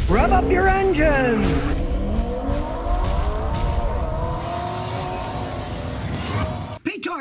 Rev up your engine!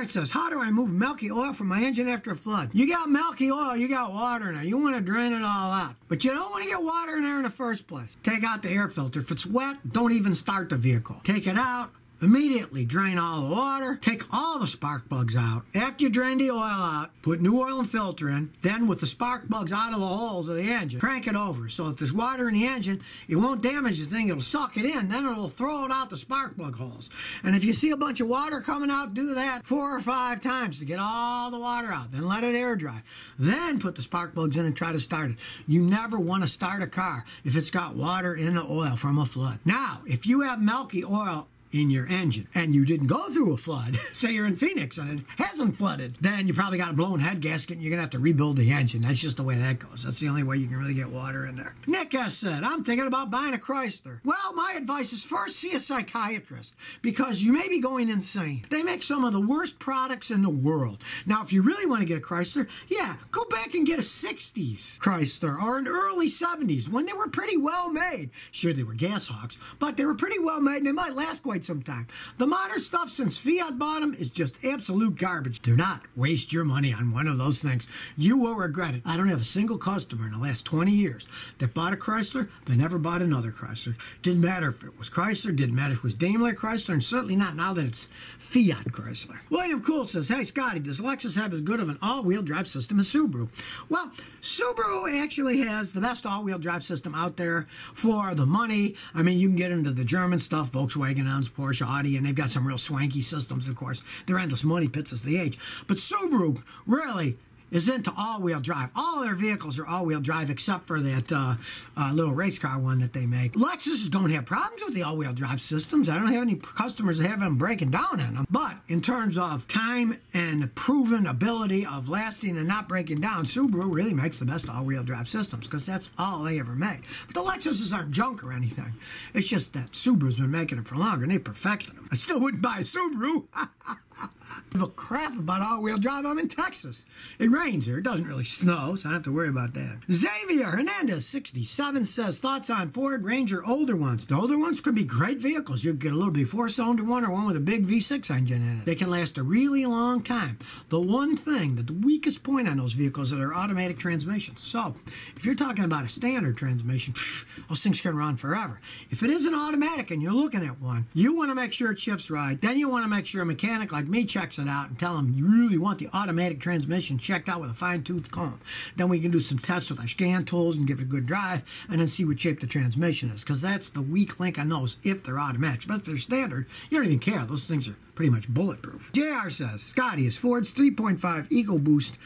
Says, how do I remove milky oil from my engine after a flood? You got milky oil, you got water in there. You want to drain it all out. But you don't want to get water in there in the first place. Take out the air filter. If it's wet, don't even start the vehicle. Take it out. Immediately drain all the water, take all the spark plugs out. After you drain the oil out, put new oil and filter in. Then with the spark plugs out of the holes of the engine, crank it over. So if there's water in the engine, it won't damage the thing. It'll suck it in. Then it'll throw it out the spark plug holes. And if you see a bunch of water coming out, do that 4 or 5 times to get all the water out. Then let it air dry. Then put the spark plugs in and try to start it. You never want to start a car if it's got water in the oil from a flood. Now, if you have milky oil in your engine and you didn't go through a flood, say you're in Phoenix and it hasn't flooded, then you probably got a blown head gasket and you're gonna have to rebuild the engine. That's just the way that goes. That's the only way you can really get water in there. Nick has said, I'm thinking about buying a Chrysler. Well, my advice is first see a psychiatrist because you may be going insane. They make some of the worst products in the world. Now, if you really want to get a Chrysler, yeah, go back and get a 60s Chrysler or an early 70s when they were pretty well made. Sure, they were gas hogs, but they were pretty well made and they might last quite some time. The modern stuff since Fiat bought them is just absolute garbage. Do not waste your money on one of those things. You will regret it. I don't have a single customer in the last 20 years that bought a Chrysler, they never bought another Chrysler. Didn't matter if it was Chrysler, didn't matter if it was Daimler Chrysler, and certainly not now that it's Fiat Chrysler. William Cool says, hey Scotty, does Alexis have as good of an all-wheel drive system as Subaru? Well, Subaru actually has the best all-wheel drive system out there for the money. I mean, you can get into the German stuff, Volkswagen, Porsche, Audi, and they've got some real swanky systems, of course. They're endless money pits as they age. But Subaru really is into all-wheel drive. All their vehicles are all-wheel drive except for that little race car one that they make. Lexus don't have problems with the all-wheel drive systems. I don't have any customers that have them breaking down on them. But in terms of time and proven ability of lasting and not breaking down, Subaru really makes the best all-wheel drive systems because that's all they ever made. But the Lexuses aren't junk or anything. It's just that Subaru's been making them for longer and they perfected them. I still wouldn't buy a Subaru. Give a crap about all-wheel drive. I'm in Texas. It rains here. It doesn't really snow, so I don't have to worry about that. Xavier Hernandez, 67, says, thoughts on Ford Ranger older ones. The older ones could be great vehicles. You could get a little bit 4-cylinder one or one with a big V6 engine in it. They can last a really long time. The one thing, the weakest point on those vehicles are their automatic transmissions. So, if you're talking about a standard transmission, those things can run forever. If it isn't automatic and you're looking at one, you want to make sure it shifts right. Then you want to make sure a mechanic like me checks it out and tell them you really want the automatic transmission checked out with a fine-tooth comb. Then we can do some tests with our scan tools and give it a good drive and then see what shape the transmission is, because that's the weak link on those if they're automatic. But if they're standard, you don't even care. Those things are pretty much bulletproof. JR says, Scotty, is Ford's 3.5 Ecoboost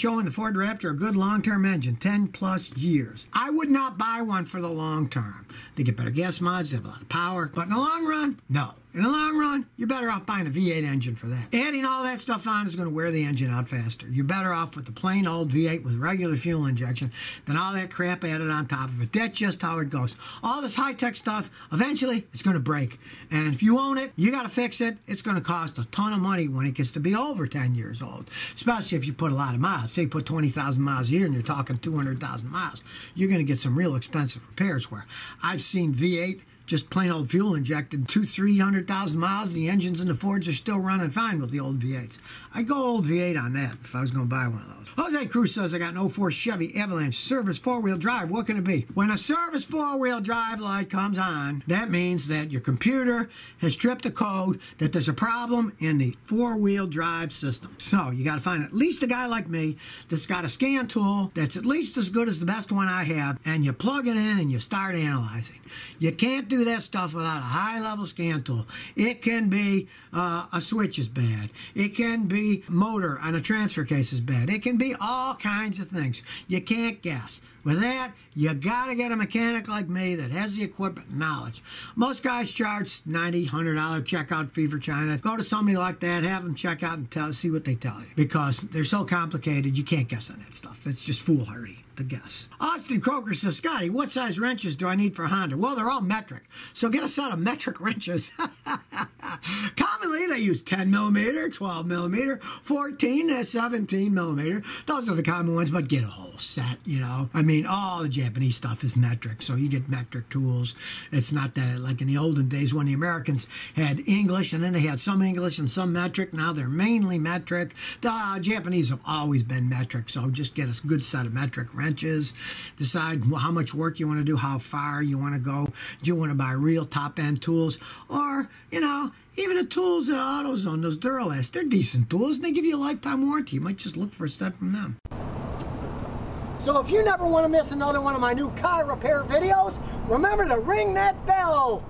HO and the Ford Raptor a good long-term engine, 10 plus years? I would not buy one for the long term. They get better gas mods, they have a lot of power, but in the long run, no. In the long run, you're better off buying a V8 engine for that. Adding all that stuff on is going to wear the engine out faster. You're better off with the plain old V8 with regular fuel injection than all that crap added on top of it. That's just how it goes. All this high-tech stuff, eventually, it's going to break. And if you own it, you got to fix it. It's going to cost a ton of money when it gets to be over 10 years old, especially if you put a lot of miles. Say you put 20,000 miles a year and you're talking 200,000 miles. You're going to get some real expensive repairs where I've seen V8 just plain old fuel injected 200,000-300,000 miles, and the engines in the Fords are still running fine with the old V8s. I'd go old V8 on that if I was going to buy one of those. Jose Cruz says, I got an 04 Chevy Avalanche service 4-wheel drive. What can it be? When a service 4-wheel drive light comes on, that means that your computer has tripped a code, that there's a problem in the 4-wheel drive system. So you got to find at least a guy like me that's got a scan tool that's at least as good as the best one I have, and you plug it in and you start analyzing. You can't do that stuff without a high-level scan tool. It can be a switch is bad. It can be motor on a transfer case is bad. It can be all kinds of things. You can't guess. With that, you got to get a mechanic like me that has the equipment and knowledge. Most guys charge $90, $100 checkout fee for China. Go to somebody like that, have them check out and see what they tell you. Because they're so complicated, you can't guess on that stuff. That's just foolhardy to guess. Austin Croker says, Scotty, what size wrenches do I need for Honda? Well, they're all metric. So get a set of metric wrenches. Common Mainly, they use 10 millimeter, 12 millimeter, 14 to 17 millimeter. Those are the common ones, but get a whole set, you know. I mean, all the Japanese stuff is metric, so you get metric tools. It's not that like in the olden days when the Americans had English, and then they had some English and some metric. Now they're mainly metric. The Japanese have always been metric, so just get a good set of metric wrenches. Decide how much work you want to do, how far you want to go. Do you want to buy real top-end tools? Or, you know, even the tools at AutoZone, those Duralast, they're decent tools, and they give you a lifetime warranty. You might just look for a set from them. So if you never want to miss another one of my new car repair videos, remember to ring that bell.